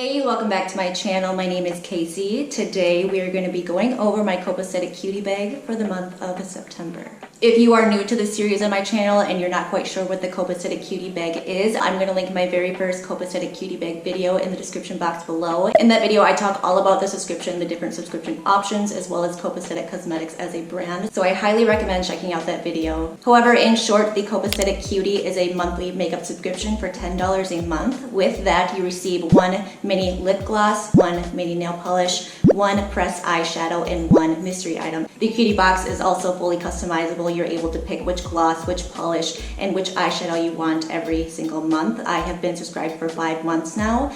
Hey, welcome back to my channel. My name is Casey. Today we are going to be going over my Copacetic Cutie bag for the month of September. If you are new to the series on my channel and you're not quite sure what the Copacetic Cutie bag is, I'm going to link my very first Copacetic Cutie bag video in the description box below. In that video, I talk all about the subscription, the different subscription options, as well as Copacetic Cosmetics as a brand. So I highly recommend checking out that video. However, in short, the Copacetic Cutie is a monthly makeup subscription for $10 a month. With that, you receive one mini lip gloss, one mini nail polish, one pressed eyeshadow, and one mystery item. The Cutie box is also fully customizable. You're able to pick which gloss, which polish, and which eyeshadow you want every single month. I have been subscribed for 5 months now.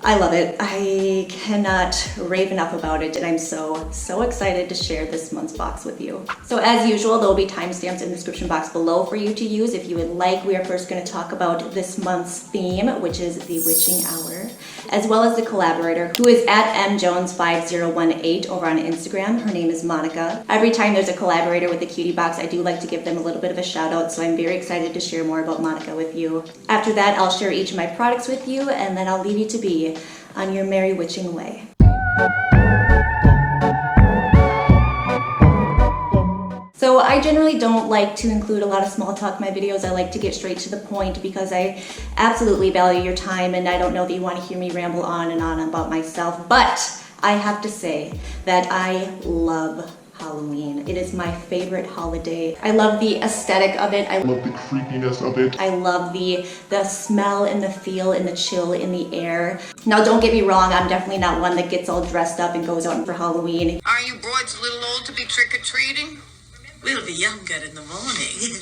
I love it. I cannot rave enough about it, and I'm so excited to share this month's box with you. So as usual, there will be timestamps in the description box below for you to use if you would like. We are first going to talk about this month's theme, which is the witching hour, as well as the collaborator, who is at mjones5018 over on Instagram. Her name is Monica. Every time there's a collaborator with the Cutie box, I do like to give them a little bit of a shout out, so I'm very excited to share more about Monica with you. After that, I'll share each of my products with you, and then I'll leave you to be on your merry witching way. So I generally don't like to include a lot of small talk in my videos. I like to get straight to the point because I absolutely value your time, and I don't know that you want to hear me ramble on and on about myself, but I have to say that I love Halloween. It is my favorite holiday. I love the aesthetic of it. I love the creepiness of it. I love the smell and the feel and the chill in the air. Now, don't get me wrong, I'm definitely not one that gets all dressed up and goes out for Halloween. Are you broads a little old to be trick-or-treating? We'll be younger in the morning.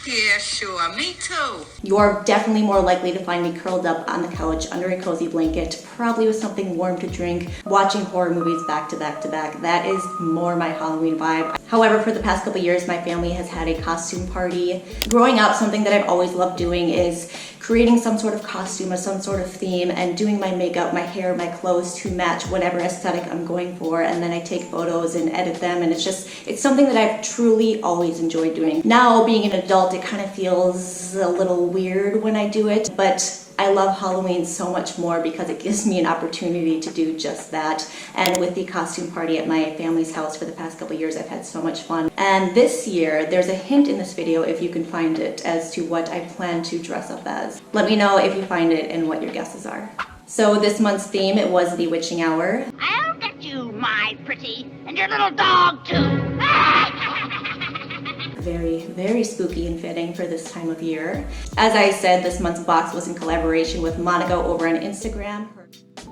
Yeah, sure, me too. You're definitely more likely to find me curled up on the couch under a cozy blanket, probably with something warm to drink, watching horror movies back to back to back. That is more my Halloween vibe. However, for the past couple years, my family has had a costume party. Growing up, something that I've always loved doing is creating some sort of costume or some sort of theme and doing my makeup, my hair, my clothes to match whatever aesthetic I'm going for, and then I take photos and edit them, and it's something that I've truly always enjoyed doing. Now, being an adult, it kind of feels a little weird when I do it, but I love Halloween so much more because it gives me an opportunity to do just that. And with the costume party at my family's house for the past couple years, I've had so much fun. And this year, there's a hint in this video, if you can find it, as to what I plan to dress up as. Let me know if you find it and what your guesses are. So this month's theme, it was the witching hour. I'll get you, my pretty, and your little dog too. Very spooky and fitting for this time of year. As I said, this month's box was in collaboration with Monica over on Instagram.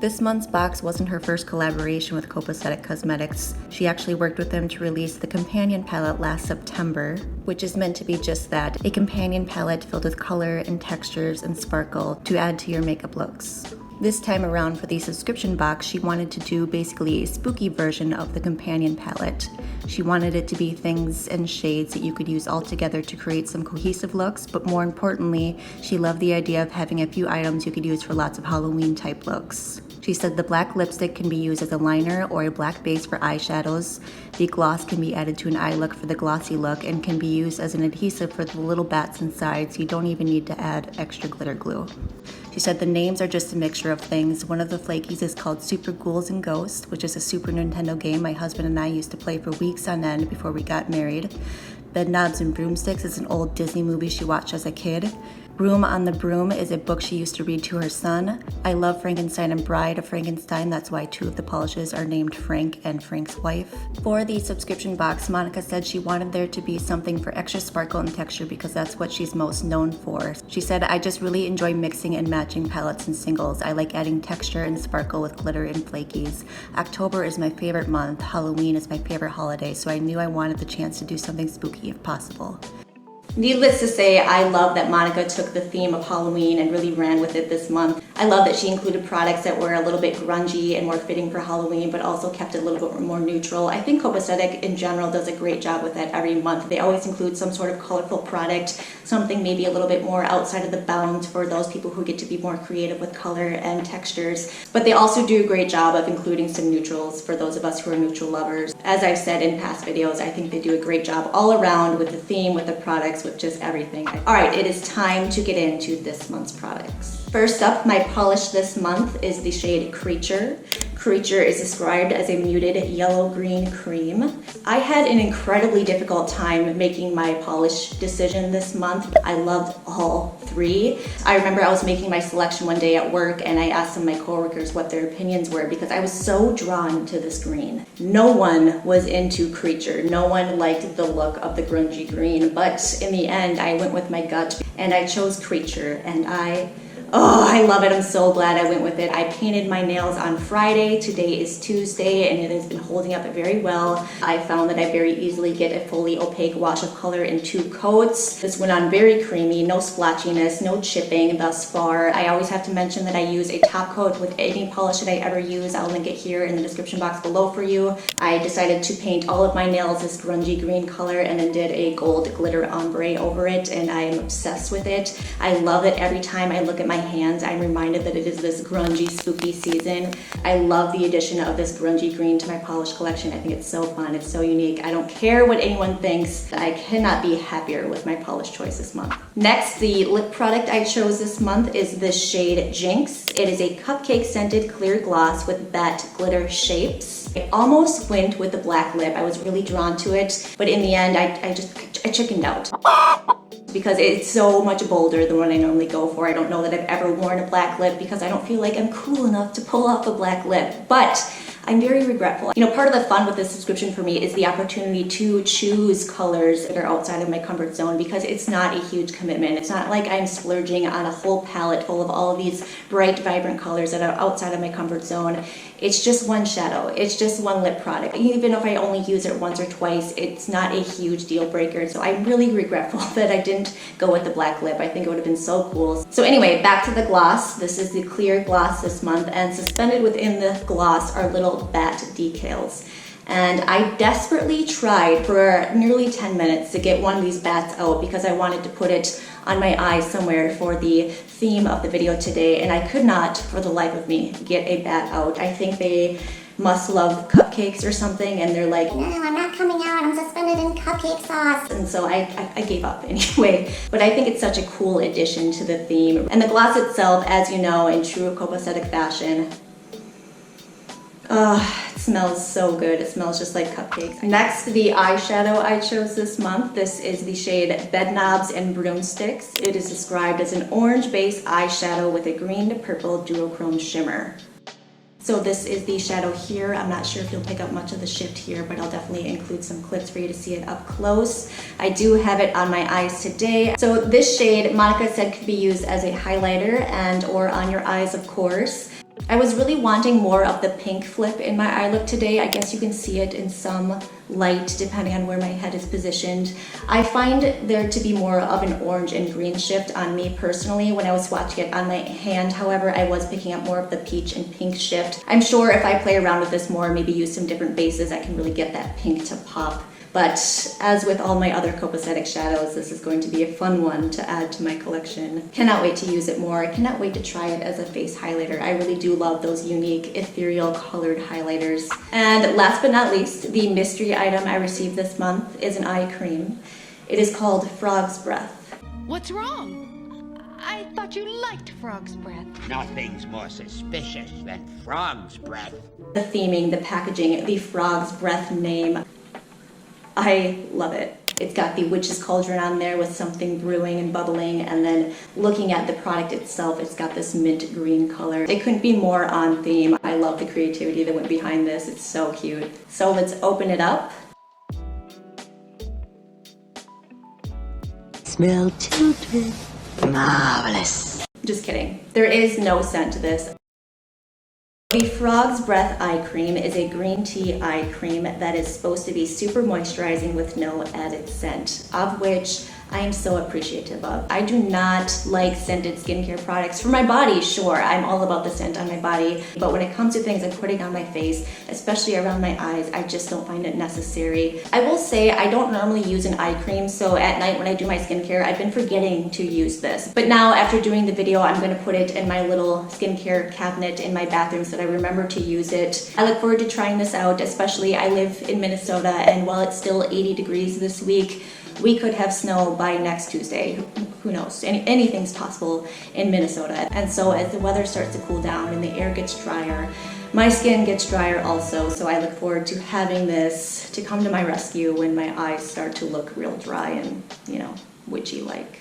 This month's box wasn't her first collaboration with Copacetic Cosmetics. She actually worked with them to release the companion palette last September, which is meant to be just that, a companion palette filled with color and textures and sparkle to add to your makeup looks. This time around for the subscription box, she wanted to do basically a spooky version of the companion palette. She wanted it to be things and shades that you could use all together to create some cohesive looks, but more importantly, she loved the idea of having a few items you could use for lots of Halloween type looks. She said the black lipstick can be used as a liner or a black base for eyeshadows. The gloss can be added to an eye look for the glossy look and can be used as an adhesive for the little bats inside, so you don't even need to add extra glitter glue. She said the names are just a mixture of things. One of the flakies is called Super Ghouls and Ghosts, which is a Super Nintendo game my husband and I used to play for weeks on end before we got married. Bedknobs and Broomsticks is an old Disney movie she watched as a kid. Room on the Broom is a book she used to read to her son. I Love Frankenstein and Bride of Frankenstein, that's why 2 of the polishes are named Frank and Frank's wife. For the subscription box, Monica said she wanted there to be something for extra sparkle and texture because that's what she's most known for. She said, I just really enjoy mixing and matching palettes and singles. I like adding texture and sparkle with glitter and flakies. October is my favorite month. Halloween is my favorite holiday, so I knew I wanted the chance to do something spooky if possible. Needless to say, I love that Monica took the theme of Halloween and really ran with it this month. I love that she included products that were a little bit grungy and more fitting for Halloween, but also kept it a little bit more neutral. I think Copacetic in general does a great job with that every month. They always include some sort of colorful product, something maybe a little bit more outside of the bounds for those people who get to be more creative with color and textures. But they also do a great job of including some neutrals for those of us who are neutral lovers. As I've said in past videos, I think they do a great job all around with the theme, with the products, with just everything. All right, it is time to get into this month's products. First up, my polish this month is the shade Creature. Creature is described as a muted yellow-green cream. I had an incredibly difficult time making my polish decision this month. I loved all three. I remember I was making my selection one day at work and I asked some of my coworkers what their opinions were because I was so drawn to this green. No one was into Creature. No one liked the look of the grungy green, but in the end I went with my gut and I chose Creature, and I love it. I'm so glad I went with it. I painted my nails on Friday. Today is Tuesday, and it has been holding up very well. I found that I very easily get a fully opaque wash of color in 2 coats. This went on very creamy, no splotchiness, no chipping thus far. I always have to mention that I use a top coat with any polish that I ever use. I'll link it here in the description box below for you. I decided to paint all of my nails this grungy green color and then did a gold glitter ombre over it, and I am obsessed with it. I love it. Every time I look at my hands, I'm reminded that it is this grungy, spooky season. I love the addition of this grungy green to my polish collection. I think it's so fun. It's so unique. I don't care what anyone thinks. I cannot be happier with my polish choice this month. Next, the lip product I chose this month is the shade Jinx. It is a cupcake scented clear gloss with matte glitter shapes. I almost went with the black lip. I was really drawn to it, but in the end, I chickened out, because it's so much bolder than what I normally go for. I don't know that I've ever worn a black lip because I don't feel like I'm cool enough to pull off a black lip, but I'm very regretful. You know, part of the fun with this subscription for me is the opportunity to choose colors that are outside of my comfort zone, because it's not a huge commitment. It's not like I'm splurging on a whole palette full of all of these bright, vibrant colors that are outside of my comfort zone. It's just one shadow. It's just one lip product. Even if I only use it once or twice, it's not a huge deal breaker. So I'm really regretful that I didn't go with the black lip. I think it would have been so cool. So anyway, back to the gloss. This is the clear gloss this month, and suspended within the gloss are little bat decals. And I desperately tried for nearly 10 minutes to get one of these bats out because I wanted to put it on my eye somewhere for the theme of the video today, and I could not for the life of me get a bat out. I think they must love cupcakes or something, and they're like, no, I'm not coming out, I'm suspended in cupcake sauce. And so I gave up anyway. But I think it's such a cool addition to the theme. And the gloss itself, as you know, in true Copacetic fashion, it smells so good. It smells just like cupcakes. Next, the eyeshadow I chose this month. This is the shade Bed Knobs and Broomsticks. It is described as an orange-based eyeshadow with a green to purple duochrome shimmer. So this is the shadow here. I'm not sure if you'll pick up much of the shift here, but I'll definitely include some clips for you to see it up close. I do have it on my eyes today. So this shade, Monica said, could be used as a highlighter and or on your eyes, of course. I was really wanting more of the pink flip in my eye look today. I guess you can see it in some light depending on where my head is positioned. I find there to be more of an orange and green shift on me personally. When I was swatching it on my hand, however, I was picking up more of the peach and pink shift. I'm sure if I play around with this more, maybe use some different bases, I can really get that pink to pop. But as with all my other Copacetic shadows, this is going to be a fun one to add to my collection. Cannot wait to use it more. I cannot wait to try it as a face highlighter. I really do love those unique ethereal colored highlighters. And last but not least, the mystery item I received this month is an eye cream. It is called Frog's Breath. What's wrong? I thought you liked frog's breath. Nothing's more suspicious than frog's breath. The theming, the packaging, the Frog's Breath name. I love it. It's got the witch's cauldron on there with something brewing and bubbling, and then looking at the product itself, it's got this mint green color. It couldn't be more on theme. I love the creativity that went behind this. It's so cute. So let's open it up. Smell children. Marvelous. Just kidding. There is no scent to this. The Frog's Breath Eye Cream is a green tea eye cream that is supposed to be super moisturizing with no added scent, of which I am so appreciative of. I do not like scented skincare products. For my body, sure, I'm all about the scent on my body, but when it comes to things I'm putting on my face, especially around my eyes, I just don't find it necessary. I will say I don't normally use an eye cream, so at night when I do my skincare, I've been forgetting to use this. But now after doing the video, I'm gonna put it in my little skincare cabinet in my bathroom so that I remember to use it. I look forward to trying this out, especially I live in Minnesota, and while it's still 80 degrees this week, we could have snow by next Tuesday. Who knows? Anything's possible in Minnesota. And so as the weather starts to cool down and the air gets drier, my skin gets drier also. So I look forward to having this to come to my rescue when my eyes start to look real dry and, you know, witchy-like.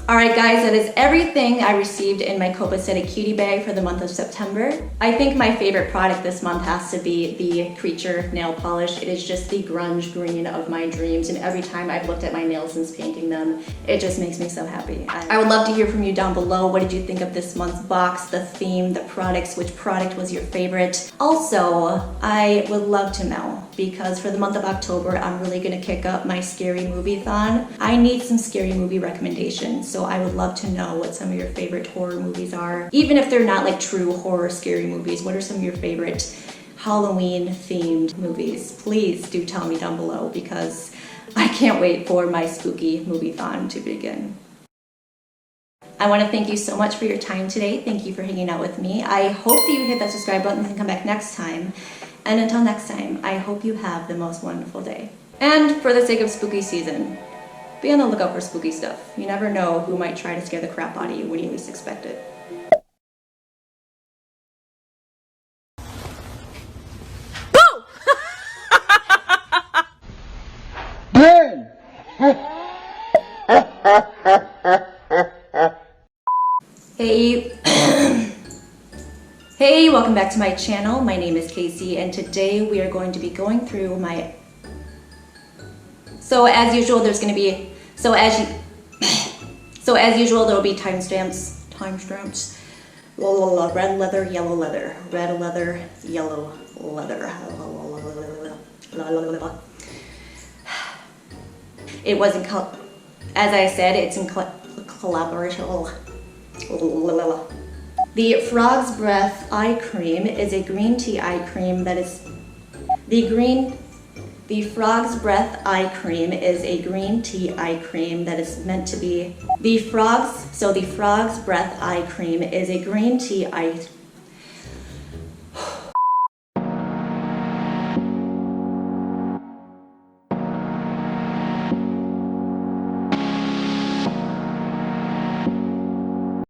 Alright guys, that is everything I received in my Copacetic Cutie bag for the month of September. I think my favorite product this month has to be the Creature nail polish. It is just the grunge green of my dreams, and every time I've looked at my nails since painting them, it just makes me so happy. I would love to hear from you down below. What did you think of this month's box, the theme, the products? Which product was your favorite? Also, I would love to know, because for the month of October, I'm really gonna kick up my scary movie-thon. I need some scary movie recommendations, so I would love to know what some of your favorite horror movies are. Even if they're not like true horror scary movies, what are some of your favorite Halloween themed movies? Please do tell me down below, because I can't wait for my spooky movie-thon to begin. I want to thank you so much for your time today. Thank you for hanging out with me. I hope that you hit that subscribe button and come back next time. And until next time, I hope you have the most wonderful day. And for the sake of spooky season, be on the lookout for spooky stuff. You never know who might try to scare the crap out of you when you least expect it. Boo! Burn! Hey, hey, welcome back to my channel. My name is Casey, and today we are going to be going through my... So as usual, there will be timestamps. Red leather, yellow leather, red leather, yellow leather. It wasn't, as I said, it's in collaboration. The Frog's Breath eye cream is a green tea eye cream that is The Frog's Breath eye cream is a green tea eye cream that is meant to be the Frog's Breath eye cream is a green tea eye